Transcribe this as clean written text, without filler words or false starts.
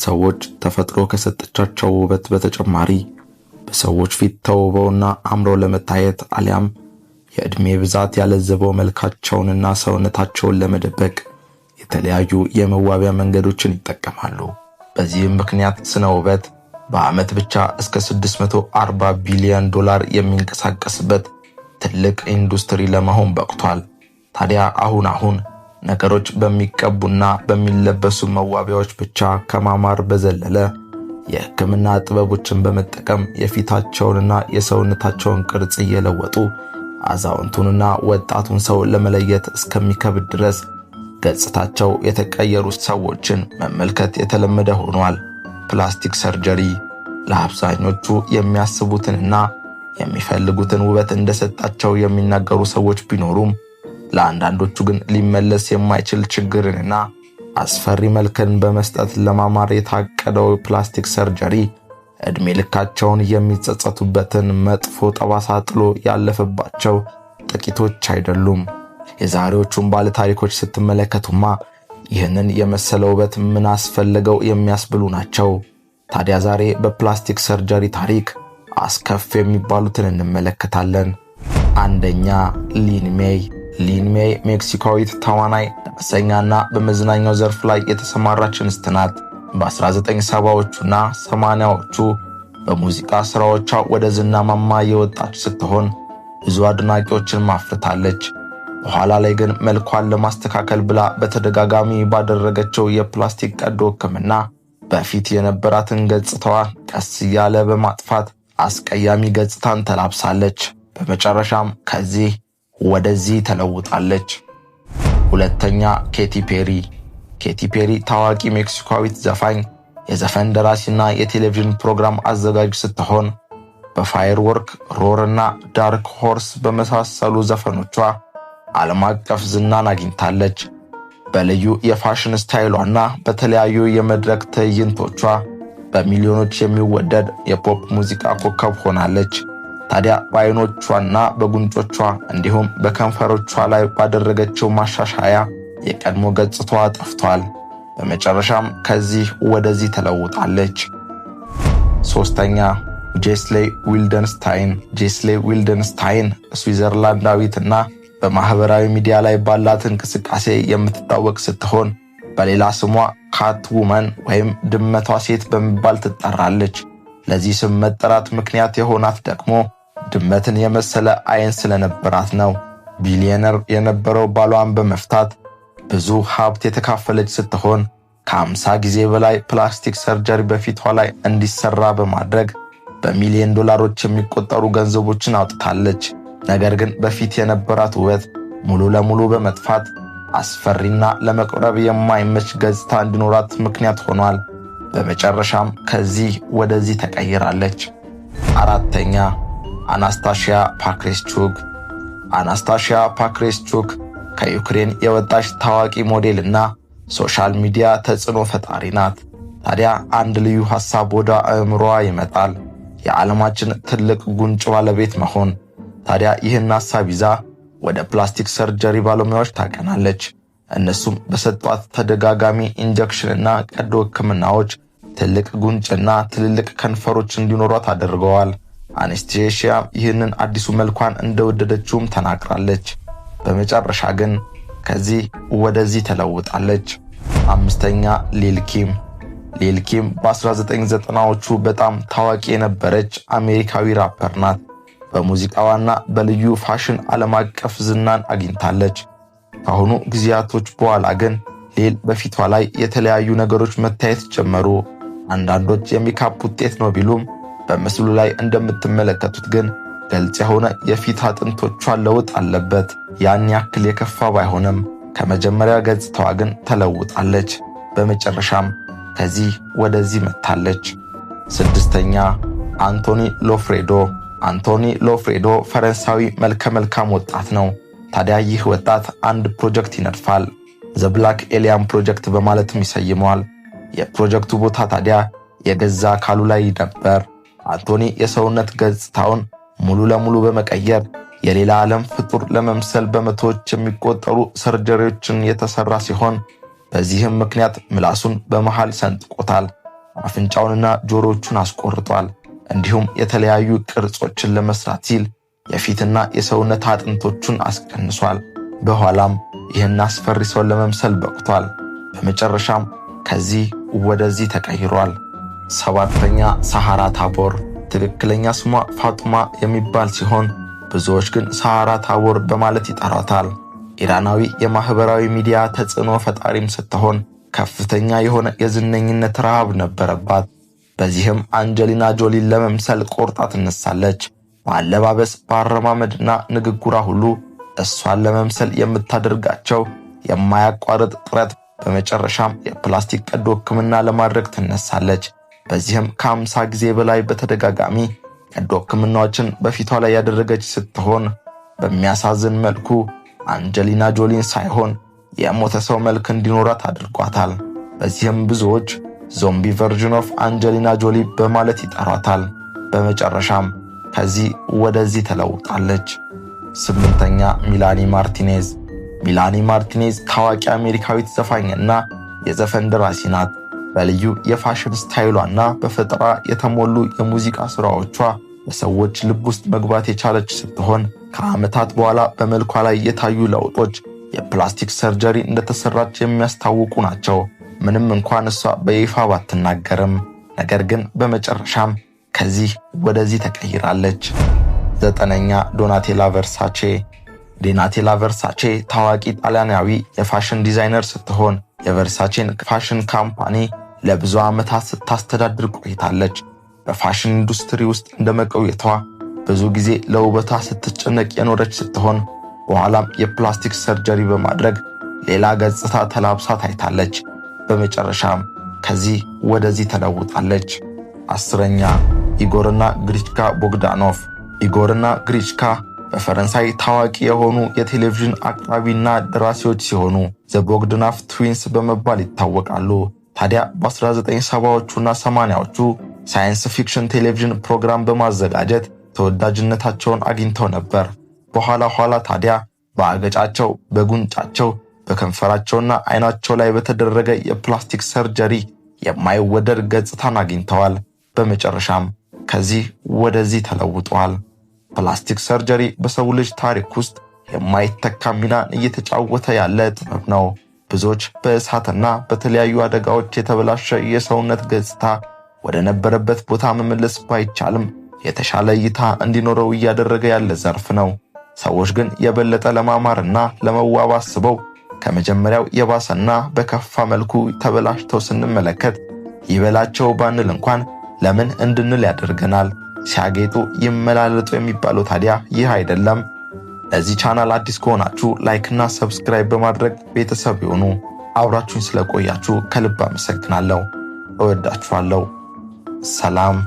ሰዎች ተፈጥሮ ከሰጠቻቸው ውበት በተጨማሪ በሰዎች ፊት ተውበውና አምረው ለመታየት አሊያም የእድሜ ብዛት ያለዘበው መልካቸውንና ሰውነታቸውን ለመደበቅ የተለያዩ የመዋቢያ መንገዶችን ይጠቀማሉ። በዚህም ምክንያት ስነ ውበት በአመት ብቻ እስከ $640 ቢሊዮን የሚንቀሳቀስበት ትልቅ ኢንዱስትሪ ለመሆን በቅቷል። ታዲያ አሁን ነገሮች በሚቀቡና በሚለበሱ መዋቢያዎች ብቻ ከማማር በዘለለ የሕክምና ጥበቦችን በመጠቀም የፊታቸውንና የሰውነታቸውን ቅርጽ እየለወጡ አዛውንቱንና ወጣቱን ሰው ለመለየት እስከሚከብድ ድረስ ገጽታቸው የተቀየሩ ሰዎችን መመልከት የተለመደ ሆኗል። ፕላስቲክ ሰርጀሪ ለአብዛኞቹ የሚያስቡትንና የሚፈልጉትን ውበት እንደሰጣቸው የሚናገሩ ሰዎች ቢኖሩም ለአንዳንዶቹ ግን ሊመለስ የማይችል ችግርንና አስፈሪ መልክን በመስጠት ለማማር የታቀደው ፕላስቲክ ሰርጀሪ እድሜ ልካቸውን የሚጸጸቱበትን መጥፎ ጠባሳ ጥሎ ያለፈባቸው ጥቂቶች አይደሉም። የዛሬዎቹን ባለ ታሪኮች ስትመለከቱማ ይህንን የመሰለ ውበት ምን አስፈልገው የሚያስብሉ ናቸው። ታዲያ ዛሬ በፕላስቲክ ሰርጀሪ ታሪክ አስከፍ የሚባሉትን እንመለከታለን። አንደኛ፣ ሊን ሜይ። ሊን ሜይ ሜክሲካዊት ተዋናይ፣ ደርሰኛና በመዝናኛው ዘርፍ ላይ የተሰማራች እንስት ናት። በ1970ዎቹና 80ዎቹ በሙዚቃ ስራዎቿ ወደ ዝና ማማ የወጣች ስትሆን ብዙ አድናቂዎችን ማፍርታለች። በኋላ ላይ ግን መልኳን ለማስተካከል ብላ በተደጋጋሚ ባደረገችው የፕላስቲክ ቀዶ ሕክምና በፊት የነበራትን ገጽታዋ ቀስ እያለ በማጥፋት አስቀያሚ ገጽታን ተላብሳለች። በመጨረሻም ከዚህ ወደዚህ ተለውጣለች። ሁለተኛ፣ ኬቲ ፔሪ። ኬቲ ፔሪ ታዋቂ ሜክሲካዊት ዘፋኝ፣ የዘፈን ደራሲና የቴሌቪዥን ፕሮግራም አዘጋጅ ስትሆን በፋየርወርክ፣ ሮር እና ዳርክ ሆርስ በመሳሰሉ ዘፈኖቿ ዓለም አቀፍ ዝናን አግኝታለች። በልዩ የፋሽን ስታይሏና በተለያዩ የመድረክ ትዕይንቶቿ በሚሊዮኖች የሚወደድ የፖፕ ሙዚቃ ኮከብ ሆናለች። ታዲያ በዓይኖቿና በጉንጮቿ እንዲሁም በከንፈሮቿ ላይ ባደረገችው ማሻሻያ የቀድሞ ገጽታዋ ጠፍቷል። በመጨረሻም ከዚህ ወደዚህ ተለውጣለች። ሶስተኛ፣ ጄስሌ ዊልደንስታይን። ጄስሌ ዊልደንስታይን ስዊዘርላንዳዊትና በማህበራዊ ሚዲያ ላይ ባላት እንቅስቃሴ የምትታወቅ ስትሆን በሌላ ስሟ ካት ውመን ወይም ድመቷ ሴት በመባል ትጠራለች። ለዚህ ስም መጠራት ምክንያት የሆናት ደግሞ ድመትን የመሰለ አይን ስለነበራት ነው። ቢሊዮነር የነበረው ባሏን በመፍታት ብዙ ሀብት የተካፈለች ስትሆን ከ50 ጊዜ በላይ ፕላስቲክ ሰርጀሪ በፊቷ ላይ እንዲሰራ በማድረግ በሚሊዮን ዶላሮች የሚቆጠሩ ገንዘቦችን አውጥታለች። ነገር ግን በፊት የነበራት ውበት ሙሉ ለሙሉ በመጥፋት አስፈሪና ለመቅረብ የማይመች ገጽታ እንዲኖራት ምክንያት ሆኗል። በመጨረሻም ከዚህ ወደዚህ ተቀይራለች። አራተኛ፣ አናስታሺያ ፓክሬስቹክ። አናስታሺያ ፓክሬስቹክ ከዩክሬን የወጣች ታዋቂ ሞዴልና ሶሻል ሚዲያ ተጽዕኖ ፈጣሪ ናት። ታዲያ አንድ ልዩ ሐሳብ ወደ አእምሮዋ ይመጣል፣ የዓለማችን ትልቅ ጉንጭ ባለቤት መሆን። ታዲያ ይህን ሐሳብ ይዛ ወደ ፕላስቲክ ሰርጀሪ ባለሙያዎች ታቀናለች። እነሱም በሰጧት ተደጋጋሚ ኢንጀክሽንና ቀዶ ሕክምናዎች ትልቅ ጉንጭና ትልልቅ ከንፈሮች እንዲኖሯት አድርገዋል። አናስታሺያ ይህንን አዲሱ መልኳን እንደወደደችውም ተናግራለች። በመጨረሻ ግን ከዚህ ወደዚህ ተለውጣለች። አምስተኛ፣ ሊል ኪም። ሊል ኪም በ1990ዎቹ በጣም ታዋቂ የነበረች አሜሪካዊ ራፐር ናት። በሙዚቃዋና በልዩ ፋሽን ዓለም አቀፍ ዝናን አግኝታለች። ከአሁኑ ጊዜያቶች በኋላ ግን ሊል በፊቷ ላይ የተለያዩ ነገሮች መታየት ጀመሩ። አንዳንዶች የሜካፕ ውጤት ነው ቢሉም በምስሉ ላይ እንደምትመለከቱት ግን ግልጽ የሆነ የፊት አጥንቶቿ ለውጥ አለበት። ያን ያክል የከፋ ባይሆንም ከመጀመሪያ ገጽታዋ ግን ተለውጣለች። በመጨረሻም ከዚህ ወደዚህ መጥታለች። ስድስተኛ፣ አንቶኒ ሎፍሬዶ። አንቶኒ ሎፍሬዶ ፈረንሳዊ መልከ መልካም ወጣት ነው። ታዲያ ይህ ወጣት አንድ ፕሮጀክት ይነድፋል። ዘ ብላክ ኤሊያን ፕሮጀክት በማለትም ይሰይመዋል። የፕሮጀክቱ ቦታ ታዲያ የገዛ አካሉ ላይ ነበር። አንቶኒ የሰውነት ገጽታውን ሙሉ ለሙሉ በመቀየር የሌላ ዓለም ፍጡር ለመምሰል በመቶዎች የሚቆጠሩ ሰርጀሪዎችን የተሰራ ሲሆን በዚህም ምክንያት ምላሱን በመሃል ሰንጥቆታል። አፍንጫውንና ጆሮቹን አስቆርጧል። እንዲሁም የተለያዩ ቅርጾችን ለመስራት ሲል የፊትና የሰውነት አጥንቶቹን አስቀንሷል። በኋላም ይህን አስፈሪ ሰው ለመምሰል በቅቷል። በመጨረሻም ከዚህ ወደዚህ ተቀይሯል። ሰባተኛ ሳሃራ ታቦር። ትክክለኛ ስሟ ፋጡማ የሚባል ሲሆን ብዙዎች ግን ሳሃራ ታቦር በማለት ይጠራታል። ኢራናዊ የማህበራዊ ሚዲያ ተጽዕኖ ፈጣሪም ስትሆን ከፍተኛ የሆነ የዝነኝነት ረሃብ ነበረባት። በዚህም አንጀሊና ጆሊን ለመምሰል ቆርጣ ትነሳለች። በአለባበስ በአረማመድና ንግግሯ ሁሉ እሷን ለመምሰል የምታደርጋቸው የማያቋርጥ ጥረት በመጨረሻም የፕላስቲክ ቀዶ ሕክምና ለማድረግ ትነሳለች። በዚህም ከ50 ጊዜ በላይ በተደጋጋሚ ቀዶ ሕክምናዎችን በፊቷ ላይ ያደረገች ስትሆን በሚያሳዝን መልኩ አንጀሊና ጆሊን ሳይሆን የሞተ ሰው መልክ እንዲኖራት አድርጓታል። በዚህም ብዙዎች ዞምቢ ቨርዥን ኦፍ አንጀሊና ጆሊ በማለት ይጠሯታል። በመጨረሻም ከዚህ ወደዚህ ተለውጣለች። ስምንተኛ ሚላኒ ማርቲኔዝ። ሚላኒ ማርቲኔዝ ታዋቂ አሜሪካዊት ዘፋኝና የዘፈን ደራሲ ናት። በልዩ የፋሽን ስታይሏና በፈጠራ የተሞሉ የሙዚቃ ስራዎቿ በሰዎች ልብ ውስጥ መግባት የቻለች ስትሆን ከዓመታት በኋላ በመልኳ ላይ የታዩ ለውጦች የፕላስቲክ ሰርጀሪ እንደተሰራች የሚያስታውቁ ናቸው። ምንም እንኳን እሷ በይፋ ባትናገርም፣ ነገር ግን በመጨረሻም ከዚህ ወደዚህ ተቀይራለች። ዘጠነኛ ዶናቴላ ቨርሳቼ። ዶናቴላ ቨርሳቼ ታዋቂ ጣሊያናዊ የፋሽን ዲዛይነር ስትሆን የቨርሳቼን ፋሽን ካምፓኒ ለብዙ ዓመታት ስታስተዳድር ቆይታለች። በፋሽን ኢንዱስትሪ ውስጥ እንደመቆየቷ ብዙ ጊዜ ለውበቷ ስትጨነቅ የኖረች ስትሆን በኋላም የፕላስቲክ ሰርጀሪ በማድረግ ሌላ ገጽታ ተላብሳ ታይታለች። በመጨረሻም ከዚህ ወደዚህ ተለውጣለች። አስረኛ ኢጎርና ግሪችካ ቦግዳኖቭ። ኢጎርና ግሪችካ በፈረንሳይ ታዋቂ የሆኑ የቴሌቪዥን አቅራቢና ደራሲዎች ሲሆኑ ዘ ቦግዳኖቭ ትዊንስ በመባል ይታወቃሉ። ታዲያ በ1970ዎቹና 80ዎቹ ሳይንስ ፊክሽን ቴሌቪዥን ፕሮግራም በማዘጋጀት ተወዳጅነታቸውን አግኝተው ነበር። በኋላ ታዲያ በአገጫቸው፣ በጉንጫቸው፣ በከንፈራቸውና አይናቸው ላይ በተደረገ የፕላስቲክ ሰርጀሪ የማይወደድ ገጽታን አግኝተዋል። በመጨረሻም ከዚህ ወደዚህ ተለውጠዋል። ፕላስቲክ ሰርጀሪ በሰው ልጅ ታሪክ ውስጥ የማይተካ ሚናን እየተጫወተ ያለ ጥበብ ነው። ብዙዎች በእሳትና በተለያዩ አደጋዎች የተበላሸ የሰውነት ገጽታ ወደ ነበረበት ቦታ መመለስ ባይቻልም የተሻለ እይታ እንዲኖረው እያደረገ ያለ ዘርፍ ነው። ሰዎች ግን የበለጠ ለማማርና ለመዋብ አስበው ከመጀመሪያው የባሰና በከፋ መልኩ ተበላሽተው ስንመለከት ይበላቸው ባንል እንኳን ለምን እንድንል ያደርገናል። ሲያጌጡ ይመላለጡ የሚባለው ታዲያ ይህ አይደለም። ለዚህ ቻናል አዲስ ከሆናችሁ ላይክና ሰብስክራይብ በማድረግ ቤተሰብ ይሁኑ። አብራችሁኝ ስለቆያችሁ ከልብ አመሰግናለሁ። እወዳችኋለሁ። ሰላም